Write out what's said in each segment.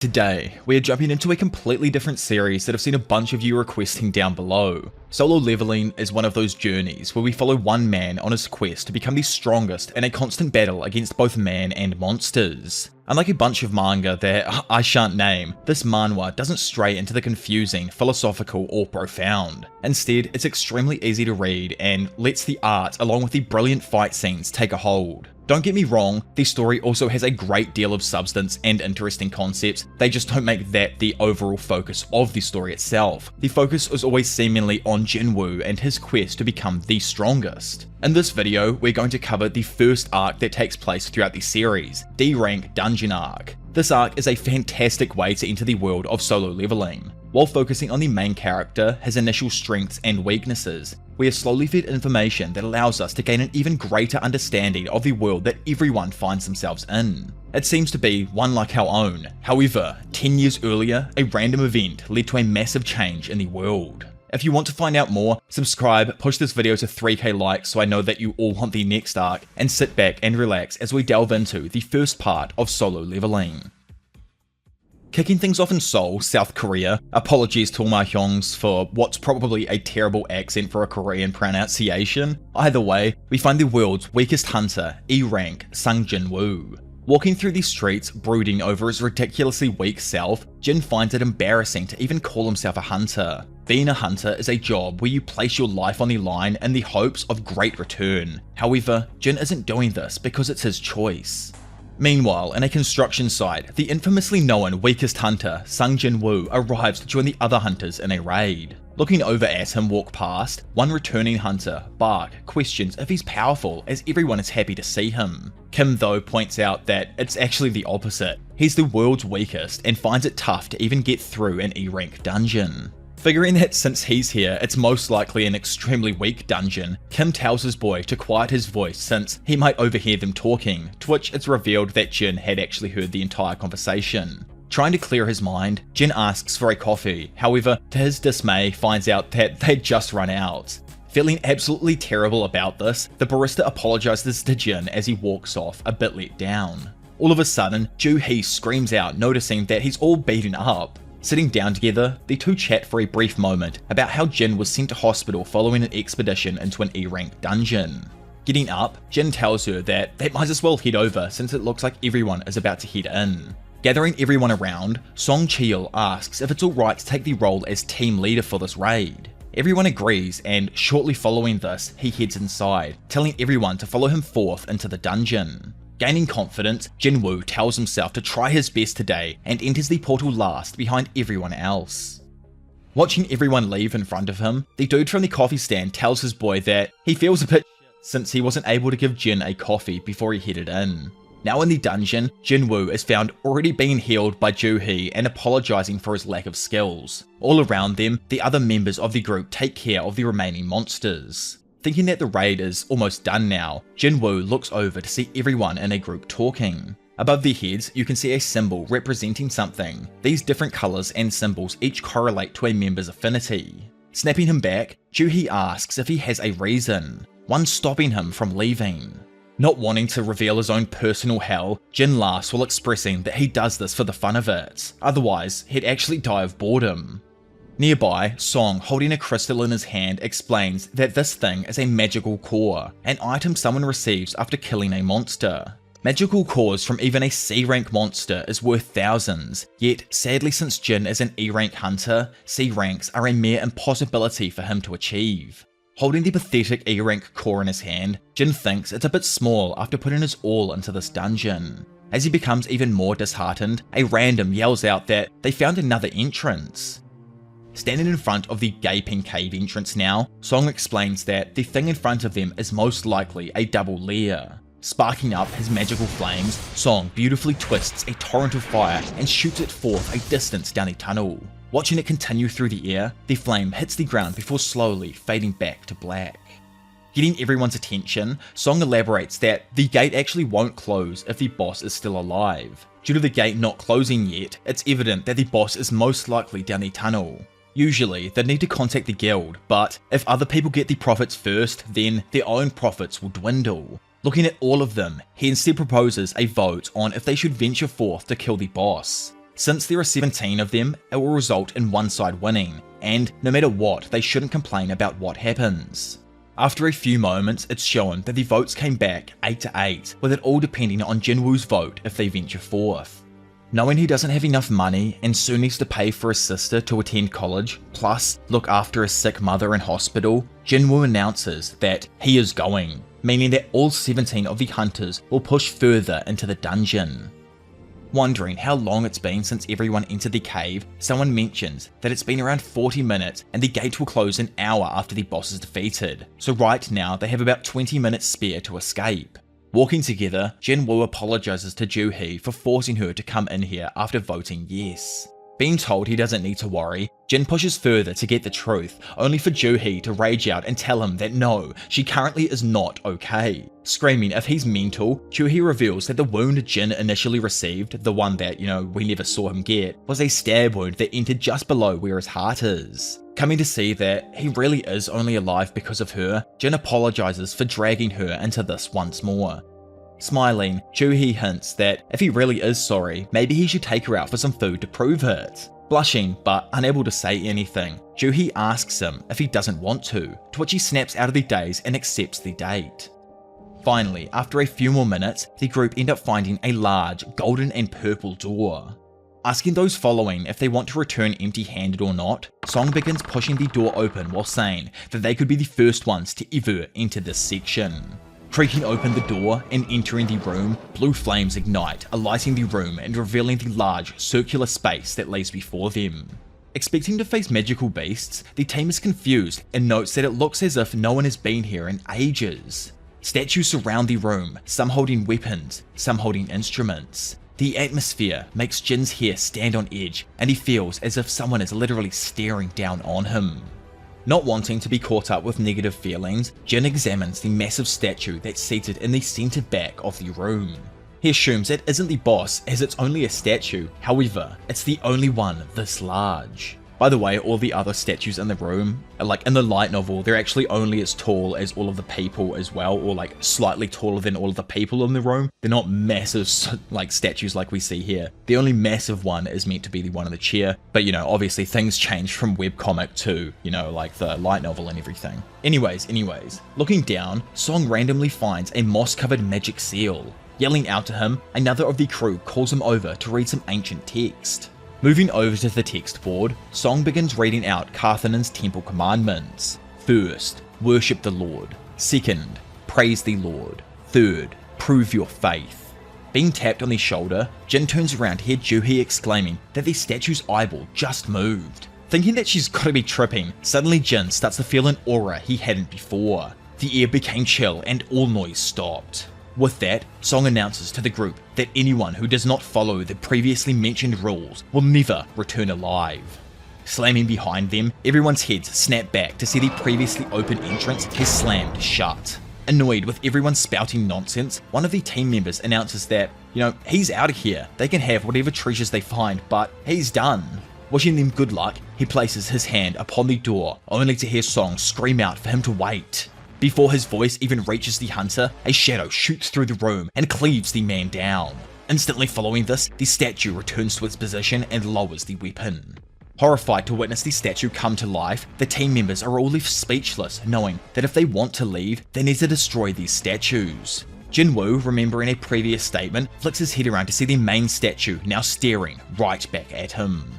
Today, we are jumping into a completely different series that I've seen a bunch of you requesting down below. Solo leveling is one of those journeys where we follow one man on his quest to become the strongest in a constant battle against both man and monsters. Unlike a bunch of manga that I shan't name, this manhwa doesn't stray into the confusing, philosophical, or profound. Instead, it's extremely easy to read and lets the art along with the brilliant fight scenes take a hold. Don't get me wrong, the story also has a great deal of substance and interesting concepts, they just don't make that the overall focus of the story itself. The focus is always seemingly on Jinwoo and his quest to become the strongest. In this video, we're going to cover the first arc that takes place throughout the series, D-Rank Dungeon Arc. This arc is a fantastic way to enter the world of solo leveling. While focusing on the main character, his initial strengths and weaknesses, we are slowly fed information that allows us to gain an even greater understanding of the world that everyone finds themselves in. It seems to be one like our own. However, 10 years earlier, a random event led to a massive change in the world. If you want to find out more, subscribe, push this video to 3k likes so I know that you all want the next arc, and sit back and relax as we delve into the first part of solo leveling. Kicking things off in Seoul, South Korea, apologies to all my hyongs for what's probably a terrible accent for a Korean pronunciation. Either way, we find the world's weakest hunter, E-Rank Sung Jinwoo. Walking through the streets, brooding over his ridiculously weak self, Jin finds it embarrassing to even call himself a hunter. Being a hunter is a job where you place your life on the line in the hopes of great return. However, Jin isn't doing this because it's his choice. Meanwhile, in a construction site, the infamously known weakest hunter, Sung Jinwoo, arrives to join the other hunters in a raid. Looking over at him walk past, one returning hunter, Bark, questions if he's powerful as everyone is happy to see him. Kim though points out that it's actually the opposite. He's the world's weakest and finds it tough to even get through an E-Rank dungeon. Figuring that since he's here, it's most likely an extremely weak dungeon, Kim tells his boy to quiet his voice since he might overhear them talking, to which it's revealed that Jin had actually heard the entire conversation. Trying to clear his mind, Jin asks for a coffee, however, to his dismay finds out that they'd just run out. Feeling absolutely terrible about this, the barista apologizes to Jin as he walks off, a bit let down. All of a sudden, Joo-hee screams out, noticing that he's all beaten up. Sitting down together, the two chat for a brief moment about how Jin was sent to hospital following an expedition into an E-Rank dungeon. Getting up, Jin tells her that they might as well head over since it looks like everyone is about to head in. Gathering everyone around, Song Cheol asks if it's alright to take the role as team leader for this raid. Everyone agrees, and shortly following this, he heads inside, telling everyone to follow him forth into the dungeon. Gaining confidence, Jinwoo tells himself to try his best today and enters the portal last behind everyone else. Watching everyone leave in front of him, the dude from the coffee stand tells his boy that he feels a bit shit since he wasn't able to give Jin a coffee before he headed in. Now in the dungeon, Jinwoo is found already being healed by Joo-hee and apologizing for his lack of skills. All around them, the other members of the group take care of the remaining monsters. Thinking that the raid is almost done now, Jinwoo looks over to see everyone in a group talking. Above their heads, you can see a symbol representing something. These different colors and symbols each correlate to a member's affinity. Snapping him back, Joo-hee asks if he has a reason, one stopping him from leaving. Not wanting to reveal his own personal hell, Jin laughs while expressing that he does this for the fun of it, otherwise he'd actually die of boredom. Nearby, Song, holding a crystal in his hand, explains that this thing is a magical core, an item someone receives after killing a monster. Magical cores from even a C-rank monster is worth thousands, yet sadly since Jin is an E-rank hunter, C-ranks are a mere impossibility for him to achieve. Holding the pathetic E-rank core in his hand, Jin thinks it's a bit small after putting his all into this dungeon. As he becomes even more disheartened, a random yells out that they found another entrance. Standing in front of the gaping cave entrance now, Song explains that the thing in front of them is most likely a double lair. Sparking up his magical flames, Song beautifully twists a torrent of fire and shoots it forth a distance down a tunnel. Watching it continue through the air, the flame hits the ground before slowly fading back to black. Getting everyone's attention, Song elaborates that the gate actually won't close if the boss is still alive. Due to the gate not closing yet, it's evident that the boss is most likely down the tunnel. Usually, they'd need to contact the guild, but if other people get the profits first, then their own profits will dwindle. Looking at all of them, he instead proposes a vote on if they should venture forth to kill the boss. Since there are 17 of them, it will result in one side winning, and no matter what, they shouldn't complain about what happens. After a few moments, it's shown that the votes came back 8-8, with it all depending on Jinwoo's vote if they venture forth. Knowing he doesn't have enough money and soon needs to pay for his sister to attend college, plus look after his sick mother in hospital, Jinwoo announces that he is going, meaning that all 17 of the hunters will push further into the dungeon. Wondering how long it's been since everyone entered the cave, someone mentions that it's been around 40 minutes and the gate will close an hour after the boss is defeated, so right now they have about 20 minutes spare to escape. Walking together, Jinwoo apologizes to Juhee for forcing her to come in here after voting yes. Being told he doesn't need to worry, Jin pushes further to get the truth, only for Juhee to rage out and tell him that no, she currently is not okay. Screaming if he's mental, Juhee reveals that the wound Jin initially received, the one that, we never saw him get, was a stab wound that entered just below where his heart is. Coming to see that he really is only alive because of her, Jin apologizes for dragging her into this once more. Smiling, Juhee hints that if he really is sorry, maybe he should take her out for some food to prove it. Blushing, but unable to say anything, Juhee asks him if he doesn't want to which he snaps out of the daze and accepts the date. Finally, after a few more minutes, the group end up finding a large, golden and purple door. Asking those following if they want to return empty-handed or not, Song begins pushing the door open while saying that they could be the first ones to ever enter this section. Creaking open the door and entering the room, blue flames ignite, alighting the room and revealing the large, circular space that lays before them. Expecting to face magical beasts, the team is confused and notes that it looks as if no one has been here in ages. Statues surround the room, some holding weapons, some holding instruments. The atmosphere makes Jin's hair stand on edge, and he feels as if someone is literally staring down on him. Not wanting to be caught up with negative feelings, Jin examines the massive statue that's seated in the centre back of the room. He assumes it isn't the boss as it's only a statue, however, it's the only one this large. By the way, all the other statues in the room, like in the light novel, they're actually only as tall as all of the people as well, or like slightly taller than all of the people in the room. They're not massive like statues like we see here. The only massive one is meant to be the one in the chair, but obviously things change from webcomic to, like the light novel and everything. Anyways, looking down, Song randomly finds a moss-covered magic seal. Yelling out to him, another of the crew calls him over to read some ancient text. Moving over to the text board, Song begins reading out Carthanen's temple commandments. First, worship the Lord. Second, praise the Lord. Third, prove your faith. Being tapped on the shoulder, Jin turns around to hear Juhee exclaiming that the statue's eyeball just moved. Thinking that she's gotta be tripping, suddenly Jin starts to feel an aura he hadn't before. The air became chill and all noise stopped. With that, Song announces to the group that anyone who does not follow the previously mentioned rules will never return alive. Slamming behind them, everyone's heads snap back to see the previously open entrance has slammed shut. Annoyed with everyone spouting nonsense, one of the team members announces that, he's out of here, they can have whatever treasures they find, but he's done. Wishing them good luck, he places his hand upon the door, only to hear Song scream out for him to wait. Before his voice even reaches the hunter, a shadow shoots through the room and cleaves the man down. Instantly following this, the statue returns to its position and lowers the weapon. Horrified to witness the statue come to life, the team members are all left speechless, knowing that if they want to leave, they need to destroy these statues. Jinwoo, remembering a previous statement, flicks his head around to see the main statue now staring right back at him.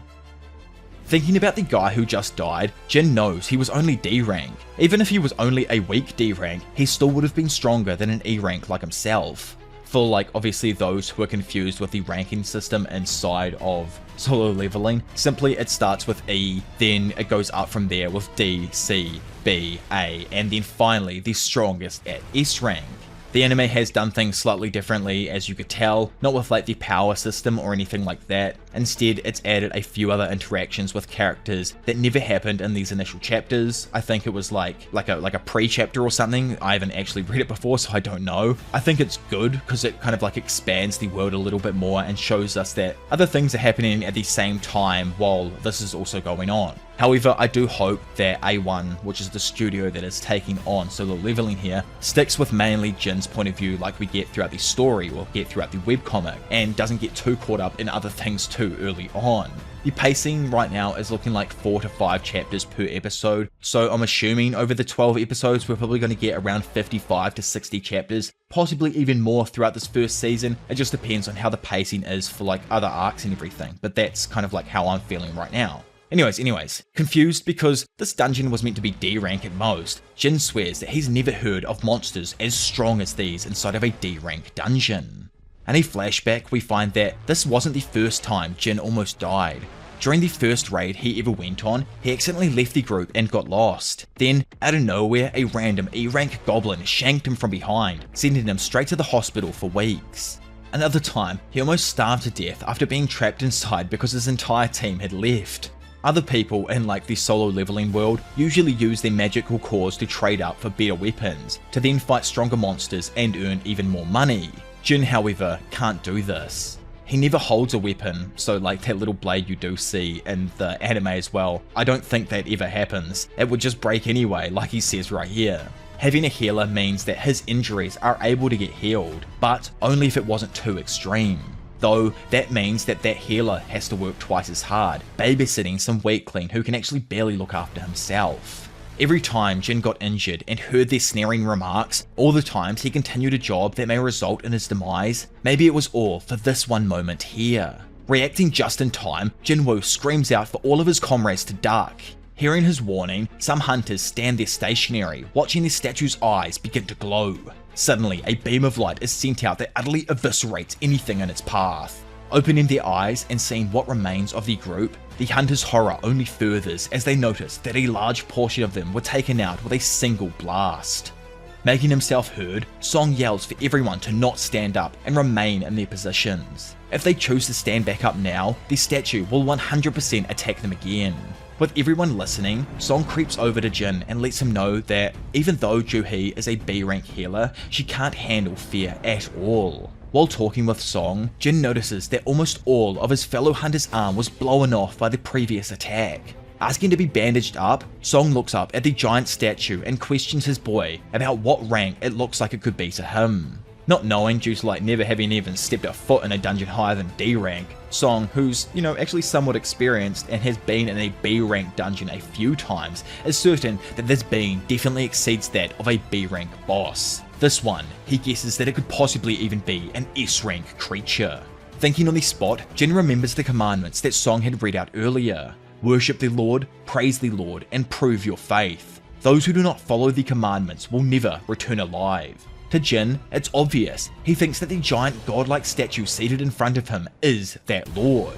Thinking about the guy who just died, Jin knows he was only D rank. Even if he was only a weak D rank, he still would have been stronger than an E rank like himself. For obviously those who are confused with the ranking system inside of solo leveling, simply it starts with E, then it goes up from there with D, C, B, A, and then finally the strongest at S rank. The anime has done things slightly differently, as you could tell, not with the power system or anything like that. Instead, it's added a few other interactions with characters that never happened in these initial chapters. I think it was like a pre-chapter or something. I haven't actually read it before, so I don't know. I think it's good because it kind of expands the world a little bit more and shows us that other things are happening at the same time while this is also going on. However, I do hope that A1, which is the studio that is taking on solo leveling here, sticks with mainly Jin's point of view like we get throughout the story or get throughout the webcomic, and doesn't get too caught up in other things too too early on. The pacing right now is looking like 4 to 5 chapters per episode, so I'm assuming over the 12 episodes we're probably going to get around 55 to 60 chapters, possibly even more throughout this first season. It just depends on how the pacing is for like other arcs and everything, but that's kind of like how I'm feeling right now. Anyways, confused because this dungeon was meant to be D rank at most. Jin swears that he's never heard of monsters as strong as these inside of a D rank dungeon. In a flashback, we find that this wasn't the first time Jin almost died. During the first raid he ever went on, he accidentally left the group and got lost. Then, out of nowhere, a random E-rank goblin shanked him from behind, sending him straight to the hospital for weeks. Another time, he almost starved to death after being trapped inside because his entire team had left. Other people in like the solo leveling world usually use their magical cores to trade up for better weapons, to then fight stronger monsters and earn even more money. Jin, however, can't do this. He never holds a weapon, so like that little blade you do see in the anime as well, I don't think that ever happens. It would just break anyway, like he says right here. Having a healer means that his injuries are able to get healed, but only if it wasn't too extreme. Though that means that healer has to work twice as hard, babysitting some weakling who can actually barely look after himself. Every time Jin got injured and heard their snaring remarks, all the times he continued a job that may result in his demise, maybe it was all for this one moment here. Reacting just in time, Jinwoo screams out for all of his comrades to duck. Hearing his warning, some hunters stand there stationary, watching their statue's eyes begin to glow. Suddenly, a beam of light is sent out that utterly eviscerates anything in its path. Opening their eyes and seeing what remains of the group, the hunters' horror only furthers as they notice that a large portion of them were taken out with a single blast. Making himself heard, Song yells for everyone to not stand up and remain in their positions. If they choose to stand back up now, the statue will 100% attack them again. With everyone listening, Song creeps over to Jin and lets him know that even though Juhee is a B rank healer, she can't handle fear at all. While talking with Song, Jin notices that almost all of his fellow hunter's arm was blown off by the previous attack. Asking to be bandaged up, Song looks up at the giant statue and questions his boy about what rank it looks like it could be to him. Not knowing due to like never having even stepped a foot in a dungeon higher than D rank, Song, who's, actually somewhat experienced and has been in a B rank dungeon a few times, is certain that this being definitely exceeds that of a B rank boss. This one, he guesses that it could possibly even be an S rank creature. Thinking on the spot, Jin remembers the commandments that Song had read out earlier. Worship the Lord, praise the Lord, and prove your faith. Those who do not follow the commandments will never return alive. To Jin, it's obvious. He thinks that the giant godlike statue seated in front of him is that Lord.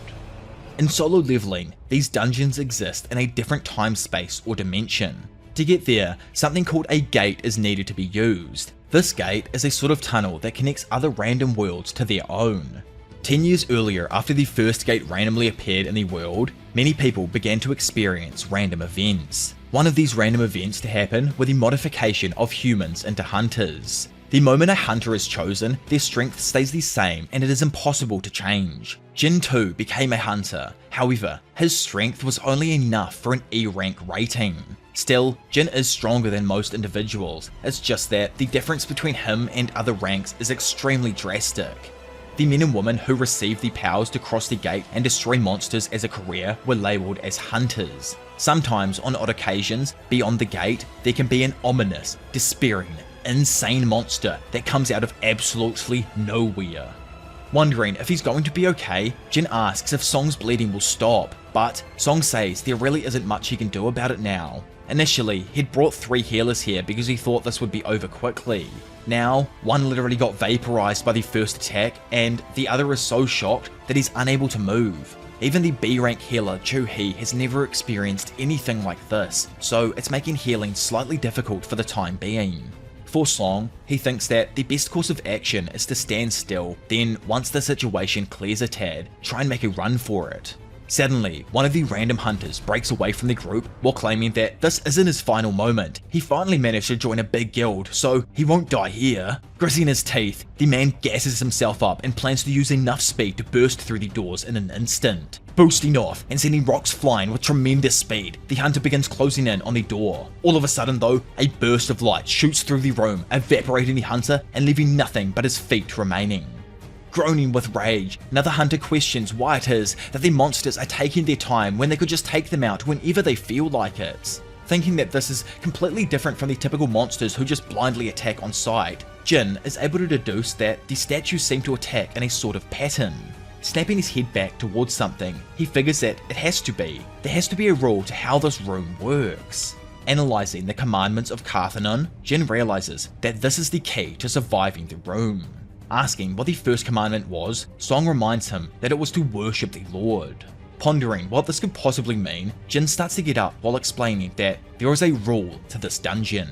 In solo leveling, these dungeons exist in a different time space or dimension. To get there, something called a gate is needed to be used. This gate is a sort of tunnel that connects other random worlds to their own. 10 years earlier, after the first gate randomly appeared in the world, many people began to experience random events. One of these random events to happen were the modification of humans into hunters. The moment a hunter is chosen, their strength stays the same and it is impossible to change. Jin too became a hunter, however, his strength was only enough for an E rank rating. Still, Jin is stronger than most individuals, it's just that the difference between him and other ranks is extremely drastic. The men and women who received the powers to cross the gate and destroy monsters as a career were labelled as hunters. Sometimes, on odd occasions, beyond the gate, there can be an ominous, despairing, insane monster that comes out of absolutely nowhere. Wondering if he's going to be okay, Jin asks if Song's bleeding will stop, but Song says there really isn't much he can do about it now. Initially, he'd brought 3 healers here because he thought this would be over quickly. Now, one literally got vaporized by the first attack, and the other is so shocked that he's unable to move. Even the B rank healer Juhee has never experienced anything like this, so it's making healing slightly difficult for the time being. For Song, he thinks that the best course of action is to stand still, then once the situation clears a tad, try and make a run for it. Suddenly, one of the random hunters breaks away from the group while claiming that this isn't his final moment. He finally managed to join a big guild, so he won't die here. Gritting his teeth, the man gasses himself up and plans to use enough speed to burst through the doors in an instant. Boosting off and sending rocks flying with tremendous speed, the hunter begins closing in on the door. All of a sudden though, a burst of light shoots through the room, evaporating the hunter and leaving nothing but his feet remaining. Groaning with rage, another hunter questions why it is that the monsters are taking their time when they could just take them out whenever they feel like it. Thinking that this is completely different from the typical monsters who just blindly attack on sight, Jin is able to deduce that the statues seem to attack in a sort of pattern. Snapping his head back towards something, he figures that there has to be a rule to how this room works. Analysing the commandments of Karthanon, Jin realises that this is the key to surviving the room. Asking what the first commandment was, Song reminds him that it was to worship the Lord. Pondering what this could possibly mean, Jin starts to get up while explaining that there is a rule to this dungeon.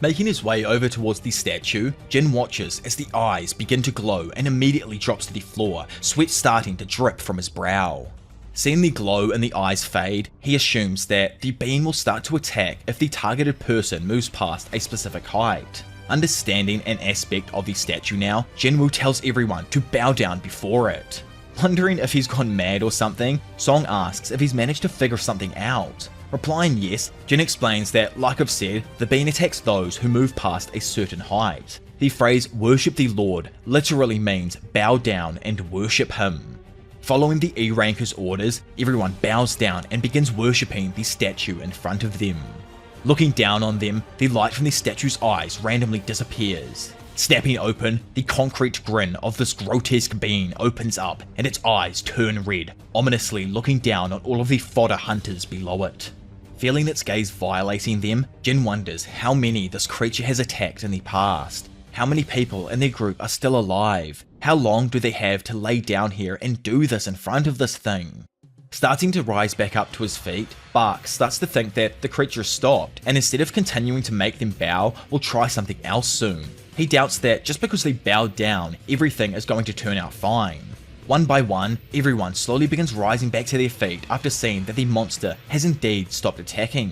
Making his way over towards the statue, Jin watches as the eyes begin to glow and immediately drops to the floor, sweat starting to drip from his brow. Seeing the glow in the eyes fade, he assumes that the beam will start to attack if the targeted person moves past a specific height. Understanding an aspect of the statue now, Jinwoo tells everyone to bow down before it. Wondering if he's gone mad or something, Song asks if he's managed to figure something out. Replying yes, Jin explains that, like I've said, the beam attacks those who move past a certain height. The phrase worship the Lord literally means bow down and worship him. Following the E-Ranker's orders, everyone bows down and begins worshipping the statue in front of them. Looking down on them, the light from the statue's eyes randomly disappears. Snapping open, the concrete grin of this grotesque being opens up and its eyes turn red, ominously looking down on all of the fodder hunters below it. Feeling its gaze violating them, Jin wonders how many this creature has attacked in the past. How many people in their group are still alive? How long do they have to lay down here and do this in front of this thing? Starting to rise back up to his feet, Bark starts to think that the creature stopped, and instead of continuing to make them bow, will try something else soon. He doubts that just because they bowed down, everything is going to turn out fine. One by one, everyone slowly begins rising back to their feet after seeing that the monster has indeed stopped attacking.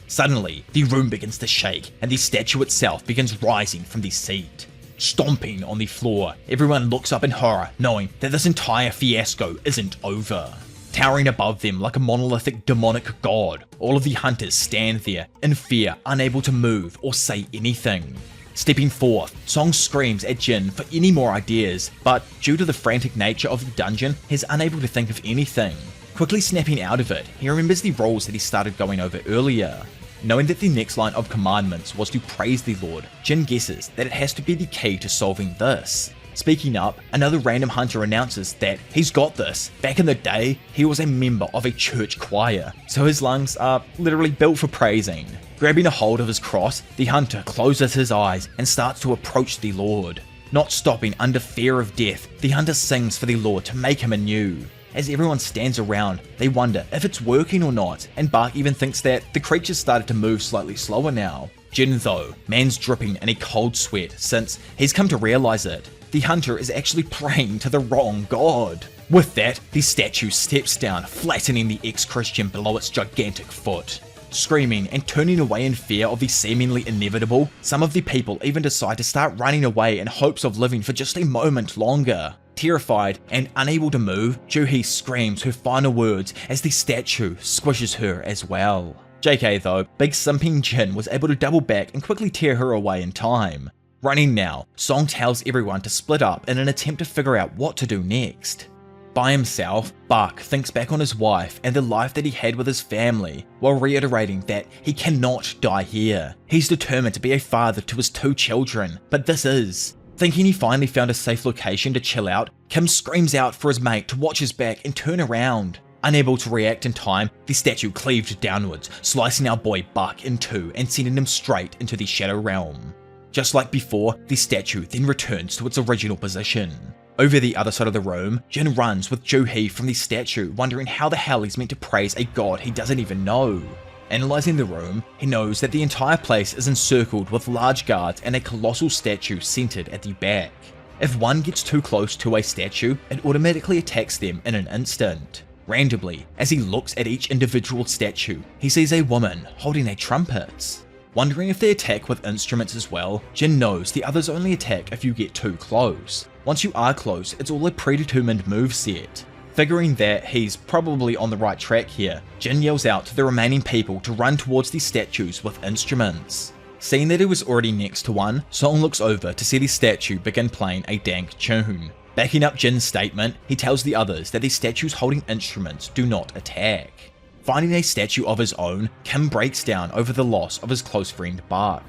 Suddenly, the room begins to shake, and the statue itself begins rising from the seat. Stomping on the floor, everyone looks up in horror, knowing that this entire fiasco isn't over. Towering above them like a monolithic demonic god, all of the hunters stand there, in fear, unable to move or say anything. Stepping forth, Song screams at Jin for any more ideas, but due to the frantic nature of the dungeon, he's unable to think of anything. Quickly snapping out of it, he remembers the rules that he started going over earlier. Knowing that the next line of commandments was to praise the Lord, Jin guesses that it has to be the key to solving this. Speaking up, another random hunter announces that he's got this. Back in the day, he was a member of a church choir, so his lungs are literally built for praising. Grabbing a hold of his cross, the hunter closes his eyes and starts to approach the Lord. Not stopping under fear of death, the hunter sings for the Lord to make him anew. As everyone stands around, they wonder if it's working or not, and Bark even thinks that the creature's started to move slightly slower now. Jin though, man's dripping in a cold sweat since he's come to realize it. The hunter is actually praying to the wrong god. With that, the statue steps down, flattening the ex-Christian below its gigantic foot. Screaming and turning away in fear of the seemingly inevitable, some of the people even decide to start running away in hopes of living for just a moment longer. Terrified and unable to move, Juhi screams her final words as the statue squishes her as well. JK though, big simping Jin was able to double back and quickly tear her away in time. Running now, Song tells everyone to split up in an attempt to figure out what to do next. By himself, Bark thinks back on his wife and the life that he had with his family, while reiterating that he cannot die here. He's determined to be a father to his 2 children, but this is. Thinking he finally found a safe location to chill out, Kim screams out for his mate to watch his back and turn around. Unable to react in time, the statue cleaved downwards, slicing our boy Bark in 2 and sending him straight into the Shadow Realm. Just like before, the statue then returns to its original position. Over the other side of the room, Jin runs with Juhi from the statue, wondering how the hell he's meant to praise a god he doesn't even know. Analysing the room, he knows that the entire place is encircled with large guards and a colossal statue centered at the back. If one gets too close to a statue, it automatically attacks them in an instant. Randomly, as he looks at each individual statue, he sees a woman holding a trumpet. Wondering if they attack with instruments as well, Jin knows the others only attack if you get too close. Once you are close, it's all a predetermined moveset. Figuring that he's probably on the right track here, Jin yells out to the remaining people to run towards the statues with instruments. Seeing that he was already next to one, Song looks over to see the statue begin playing a dank tune. Backing up Jin's statement, he tells the others that the statues holding instruments do not attack. Finding a statue of his own, Kim breaks down over the loss of his close friend Bark.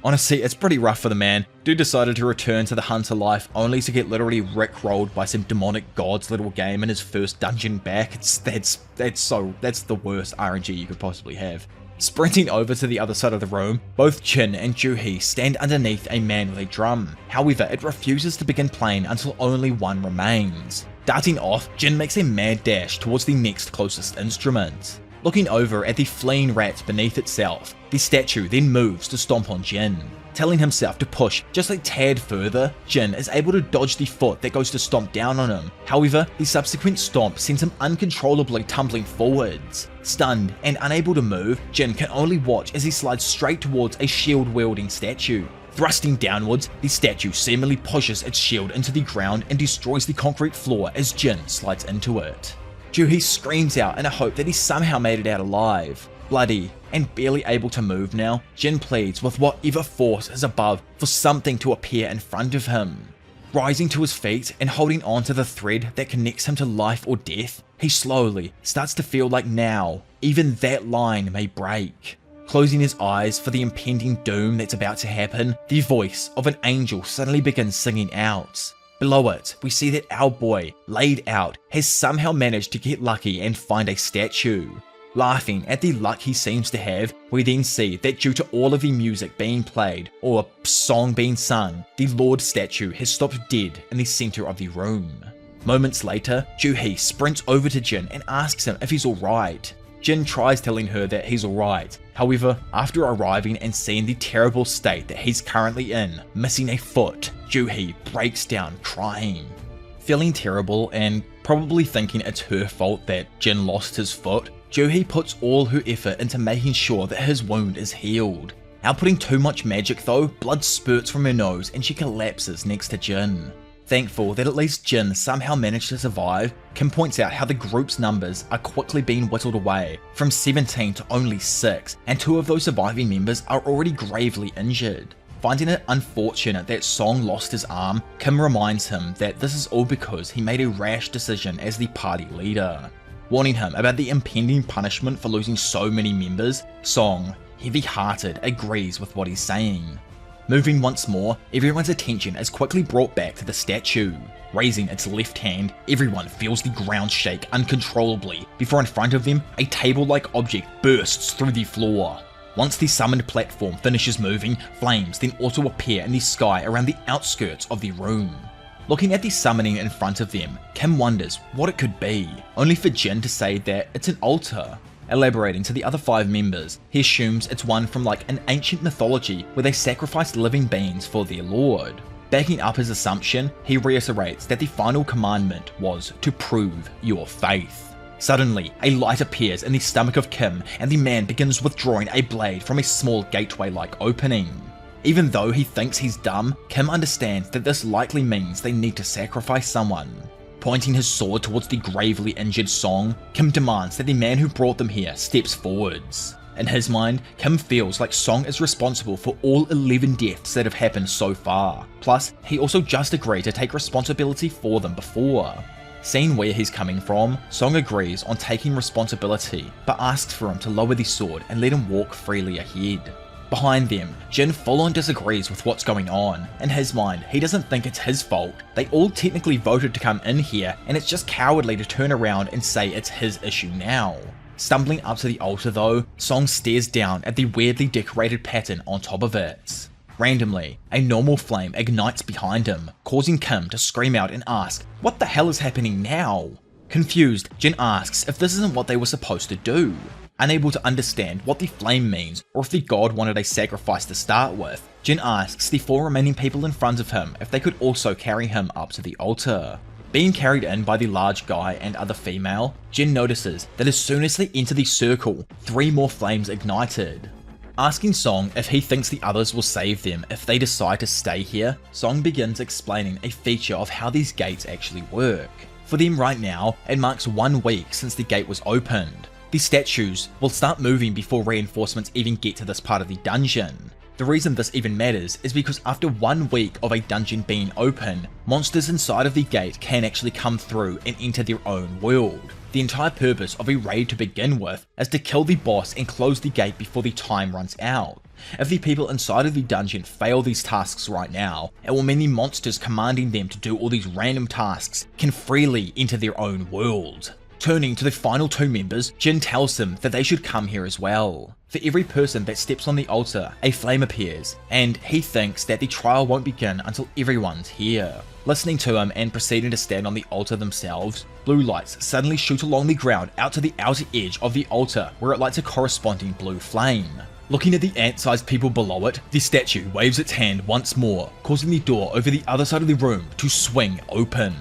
Honestly, it's pretty rough for the man. Dude decided to return to the hunter life only to get literally rickrolled by some demonic god's little game in his first dungeon back. That's the worst RNG you could possibly have. Sprinting over to the other side of the room, both Jin and Juhee stand underneath a man with a drum. However, it refuses to begin playing until only one remains. Darting off, Jin makes a mad dash towards the next closest instrument. Looking over at the fleeing rat beneath itself, the statue then moves to stomp on Jin. Telling himself to push just a tad further, Jin is able to dodge the foot that goes to stomp down on him. However, the subsequent stomp sends him uncontrollably tumbling forwards. Stunned and unable to move, Jin can only watch as he slides straight towards a shield-wielding statue. Thrusting downwards, the statue seemingly pushes its shield into the ground and destroys the concrete floor as Jin slides into it. Juhee screams out in a hope that he somehow made it out alive. Bloody and barely able to move now, Jin pleads with whatever force is above for something to appear in front of him. Rising to his feet and holding on to the thread that connects him to life or death, he slowly starts to feel like now, even that line may break. Closing his eyes for the impending doom that's about to happen, the voice of an angel suddenly begins singing out. Below it, we see that our boy, laid out, has somehow managed to get lucky and find a statue. Laughing at the luck he seems to have, we then see that due to all of the music being played, or a song being sung, the Lord statue has stopped dead in the center of the room. Moments later, Juhee sprints over to Jin and asks him if he's alright. Jin tries telling her that he's alright. However, after arriving and seeing the terrible state that he's currently in, missing a foot, Juhee breaks down crying. Feeling terrible and probably thinking it's her fault that Jin lost his foot, Juhee puts all her effort into making sure that his wound is healed. Outputting too much magic though, blood spurts from her nose and she collapses next to Jin. Thankful that at least Jin somehow managed to survive, Kim points out how the group's numbers are quickly being whittled away from 17 to only 6, and 2 of those surviving members are already gravely injured. Finding it unfortunate that Song lost his arm, Kim reminds him that this is all because he made a rash decision as the party leader. Warning him about the impending punishment for losing so many members, Song, heavy-hearted, agrees with what he's saying. Moving once more, everyone's attention is quickly brought back to the statue. Raising its left hand, everyone feels the ground shake uncontrollably before in front of them, a table-like object bursts through the floor. Once the summoned platform finishes moving, flames then also appear in the sky around the outskirts of the room. Looking at the summoning in front of them, Kim wonders what it could be, only for Jin to say that it's an altar. Elaborating to the other 5 members, he assumes it's one from like an ancient mythology where they sacrificed living beings for their lord. Backing up his assumption, he reiterates that the final commandment was to prove your faith. Suddenly, a light appears in the stomach of Kim and the man begins withdrawing a blade from a small gateway-like opening. Even though he thinks he's dumb, Kim understands that this likely means they need to sacrifice someone. Pointing his sword towards the gravely injured Song, Kim demands that the man who brought them here steps forwards. In his mind, Kim feels like Song is responsible for all 11 deaths that have happened so far. Plus, he also just agreed to take responsibility for them before. Seeing where he's coming from, Song agrees on taking responsibility, but asks for him to lower the sword and let him walk freely ahead. Behind them, Jin full-on disagrees with what's going on. In his mind, he doesn't think it's his fault. They all technically voted to come in here, and it's just cowardly to turn around and say it's his issue now. Stumbling up to the altar though, Song stares down at the weirdly decorated pattern on top of it. Randomly, a normal flame ignites behind him, causing Kim to scream out and ask, "What the hell is happening now?" Confused, Jin asks if this isn't what they were supposed to do. Unable to understand what the flame means or if the god wanted a sacrifice to start with, Jin asks the 4 remaining people in front of him if they could also carry him up to the altar. Being carried in by the large guy and other female, Jin notices that as soon as they enter the circle, 3 more flames ignited. Asking Song if he thinks the others will save them if they decide to stay here, Song begins explaining a feature of how these gates actually work. For them right now, it marks 1 week since the gate was opened. The statues will start moving before reinforcements even get to this part of the dungeon. The reason this even matters is because after 1 week of a dungeon being open, monsters inside of the gate can actually come through and enter their own world. The entire purpose of a raid to begin with is to kill the boss and close the gate before the time runs out. If the people inside of the dungeon fail these tasks right now, it will mean the monsters commanding them to do all these random tasks can freely enter their own world. Turning to the final 2 members, Jin tells them that they should come here as well. For every person that steps on the altar, a flame appears, and he thinks that the trial won't begin until everyone's here. Listening to him and proceeding to stand on the altar themselves, blue lights suddenly shoot along the ground out to the outer edge of the altar where it lights a corresponding blue flame. Looking at the ant-sized people below it, the statue waves its hand once more, causing the door over the other side of the room to swing open.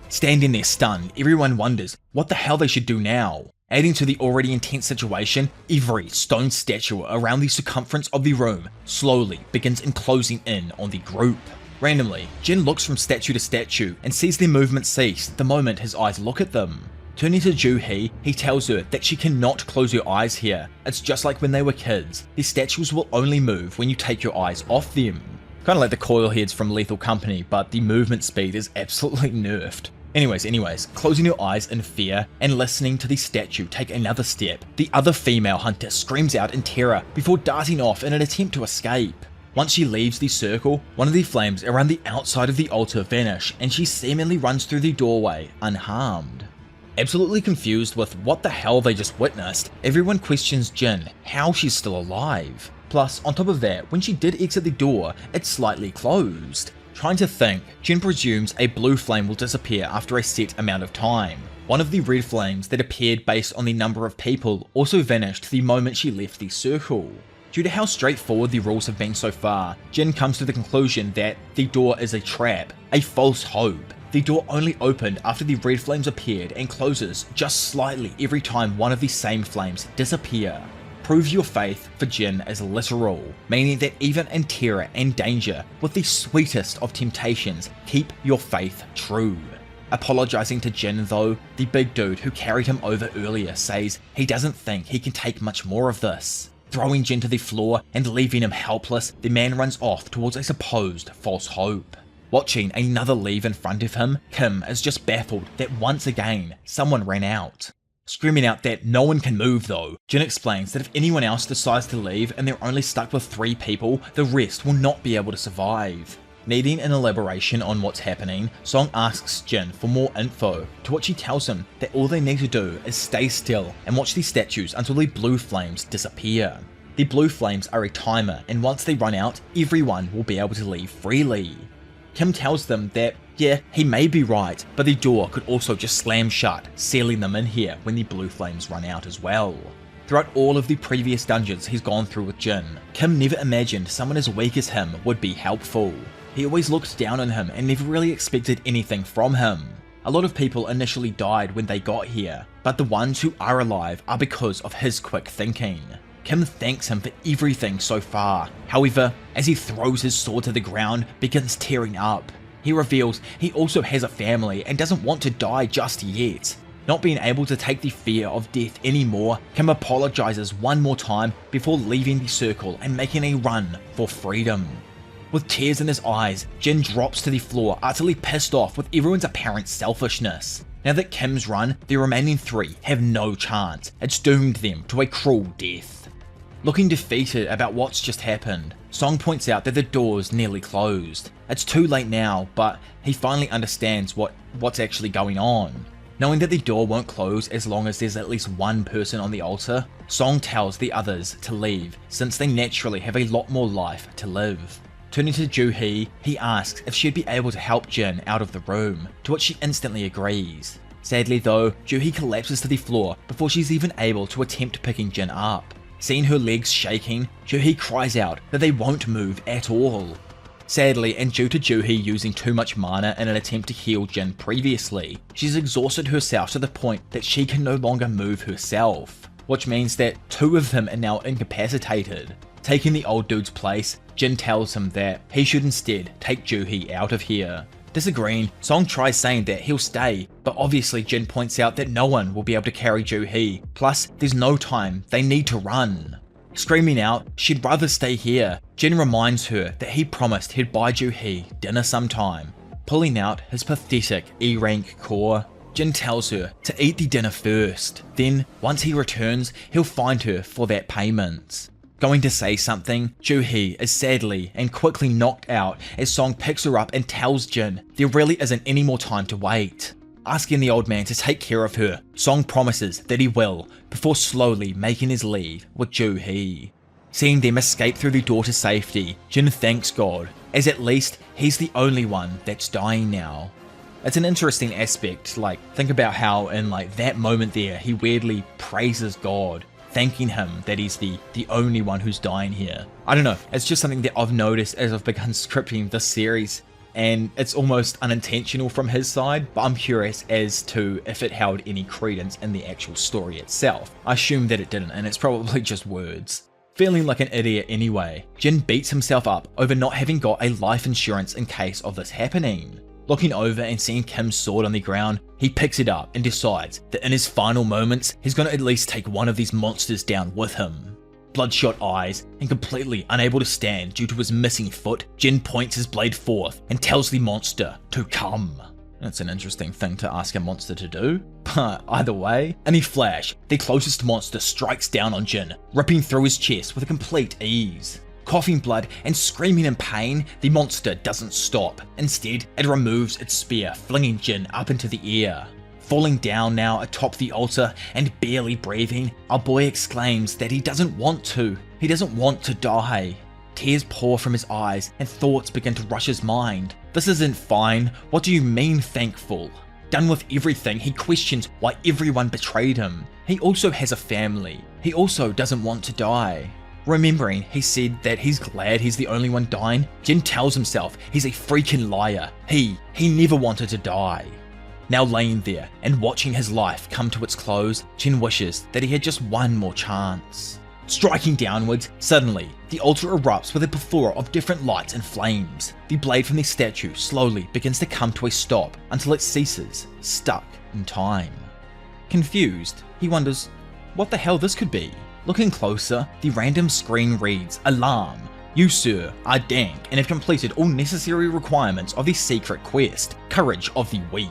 Standing there stunned, everyone wonders what the hell they should do now. Adding to the already intense situation, every stone statue around the circumference of the room slowly begins enclosing in on the group. Randomly, Jin looks from statue to statue and sees their movement cease the moment his eyes look at them. Turning to Ju-hee, he tells her that she cannot close her eyes here. It's just like when they were kids. The statues will only move when you take your eyes off them. Kinda like the coil heads from Lethal Company, but the movement speed is absolutely nerfed. Anyways, closing her eyes in fear and listening to the statue take another step, the other female hunter screams out in terror before darting off in an attempt to escape. Once she leaves the circle, one of the flames around the outside of the altar vanish and she seemingly runs through the doorway unharmed. Absolutely confused with what the hell they just witnessed, everyone questions Jin how she's still alive. Plus, on top of that, when she did exit the door, it's slightly closed. Trying to think, Jin presumes a blue flame will disappear after a set amount of time. One of the red flames that appeared based on the number of people also vanished the moment she left the circle. Due to how straightforward the rules have been so far, Jin comes to the conclusion that the door is a trap, a false hope. The door only opened after the red flames appeared and closes just slightly every time one of the same flames disappear. Prove your faith for Jin is literal, meaning that even in terror and danger, with the sweetest of temptations, keep your faith true. Apologizing to Jin though, the big dude who carried him over earlier says he doesn't think he can take much more of this. Throwing Jin to the floor and leaving him helpless, the man runs off towards a supposed false hope. Watching another leave in front of him, Kim is just baffled that once again, someone ran out. Screaming out that no one can move though, Jin explains that if anyone else decides to leave and they're only stuck with 3 people, the rest will not be able to survive. Needing an elaboration on what's happening, Song asks Jin for more info, to which he tells him that all they need to do is stay still and watch the statues until the blue flames disappear. The blue flames are a timer, and once they run out, everyone will be able to leave freely. Kim tells them that, yeah, he may be right, but the door could also just slam shut, sealing them in here when the blue flames run out as well. Throughout all of the previous dungeons he's gone through with Jin, Kim never imagined someone as weak as him would be helpful. He always looked down on him and never really expected anything from him. A lot of people initially died when they got here, but the ones who are alive are because of his quick thinking. Kim thanks him for everything so far. However, as he throws his sword to the ground, begins tearing up. He reveals he also has a family and doesn't want to die just yet. Not being able to take the fear of death anymore, Kim apologizes one more time before leaving the circle and making a run for freedom. With tears in his eyes, Jin drops to the floor, utterly pissed off with everyone's apparent selfishness. Now that Kim's run, the remaining 3 have no chance. It's doomed them to a cruel death. Looking defeated about what's just happened, Song points out that the door's nearly closed. It's too late now, but he finally understands what's actually going on. Knowing that the door won't close as long as there's at least one person on the altar, Song tells the others to leave, since they naturally have a lot more life to live. Turning to Ju-hee, he asks if she'd be able to help Jin out of the room, to which she instantly agrees. Sadly though, Ju-hee collapses to the floor before she's even able to attempt picking Jin up. Seeing her legs shaking, Ju-hee cries out that they won't move at all. Sadly, and due to Ju-hee using too much mana in an attempt to heal Jin previously, she's exhausted herself to the point that she can no longer move herself, which means that 2 of them are now incapacitated. Taking the old dude's place, Jin tells him that he should instead take Ju-hee out of here. Disagreeing, Song tries saying that he'll stay, but obviously Jin points out that no one will be able to carry Ju-hee, plus there's no time, they need to run. Screaming out she'd rather stay here, Jin reminds her that he promised he'd buy Ju-hee dinner sometime. Pulling out his pathetic E-rank core, Jin tells her to eat the dinner first, then once he returns, he'll find her for that payment. Going to say something, Ju-hee is sadly and quickly knocked out as Song picks her up and tells Jin there really isn't any more time to wait. Asking the old man to take care of her, Song promises that he will, before slowly making his leave with Ju-hee. Seeing them escape through the door to safety, Jin thanks God, as at least he's the only one that's dying now. It's an interesting aspect, like, think about how in that moment there, he weirdly praises God, thanking him that he's the only one who's dying here. I don't know, it's just something that I've noticed as I've begun scripting this series, and it's almost unintentional from his side, but I'm curious as to if it held any credence in the actual story itself. I assume that it didn't, and it's probably just words. Feeling like an idiot anyway, Jin beats himself up over not having got a life insurance in case of this happening. Looking over and seeing Kim's sword on the ground, he picks it up and decides that in his final moments, he's gonna at least take one of these monsters down with him. Bloodshot eyes and completely unable to stand due to his missing foot, Jin points his blade forth and tells the monster to come. That's an interesting thing to ask a monster to do, but either way, in a flash, the closest monster strikes down on Jin, ripping through his chest with a complete ease. Coughing blood and screaming in pain, the monster doesn't stop. Instead, it removes its spear, flinging Jin up into the air. Falling down now atop the altar and barely breathing, our boy exclaims that he doesn't want to. He doesn't want to die. Tears pour from his eyes and thoughts begin to rush his mind. This isn't fine. What do you mean thankful? Done with everything, he questions why everyone betrayed him. He also has a family. He also doesn't want to die. Remembering he said that he's glad he's the only one dying, Jin tells himself he's a freaking liar. He never wanted to die. Now laying there and watching his life come to its close, Jin wishes that he had just one more chance. Striking downwards, suddenly, the altar erupts with a plethora of different lights and flames. The blade from the statue slowly begins to come to a stop until it ceases, stuck in time. Confused, he wonders what the hell this could be. Looking closer, the random screen reads, "Alarm! You, sir, are dank and have completed all necessary requirements of the secret quest, Courage of the Weak."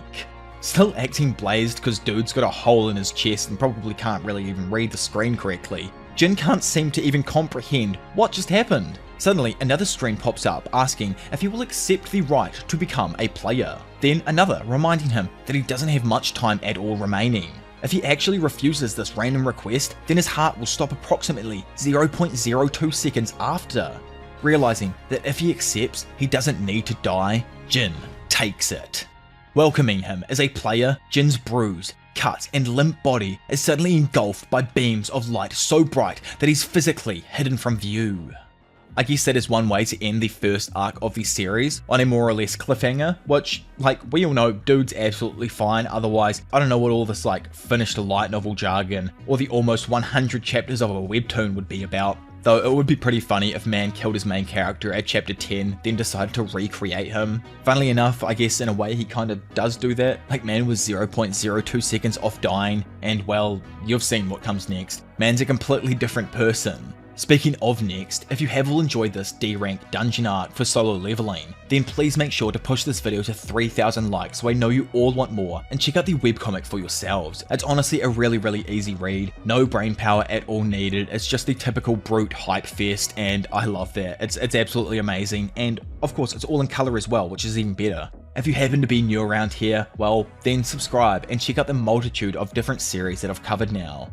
Still acting blazed because dude's got a hole in his chest and probably can't really even read the screen correctly, Jin can't seem to even comprehend what just happened. Suddenly, another screen pops up asking if he will accept the right to become a player. Then another reminding him that he doesn't have much time at all remaining. If he actually refuses this random request, then his heart will stop approximately 0.02 seconds after. Realizing that if he accepts, he doesn't need to die, Jin takes it. Welcoming him as a player, Jin's bruised, cut and limp body is suddenly engulfed by beams of light so bright that he's physically hidden from view. I guess that is one way to end the first arc of the series, on a more or less cliffhanger, which, we all know, dude's absolutely fine. Otherwise, I don't know what all this, finished light novel jargon, or the almost 100 chapters of a webtoon would be about. Though it would be pretty funny if man killed his main character at chapter 10, then decided to recreate him. Funnily enough, I guess in a way he kind of does do that. Man was 0.02 seconds off dying, and well, you've seen what comes next. Man's a completely different person. Speaking of next, if you have all enjoyed this D-rank dungeon art for solo leveling, then please make sure to push this video to 3,000 likes so I know you all want more, and check out the webcomic for yourselves. It's honestly a really easy read, no brain power at all needed, it's just the typical brute hype fest, and I love that. It's absolutely amazing, and of course it's all in colour as well, which is even better. If you happen to be new around here, well, then subscribe and check out the multitude of different series that I've covered now.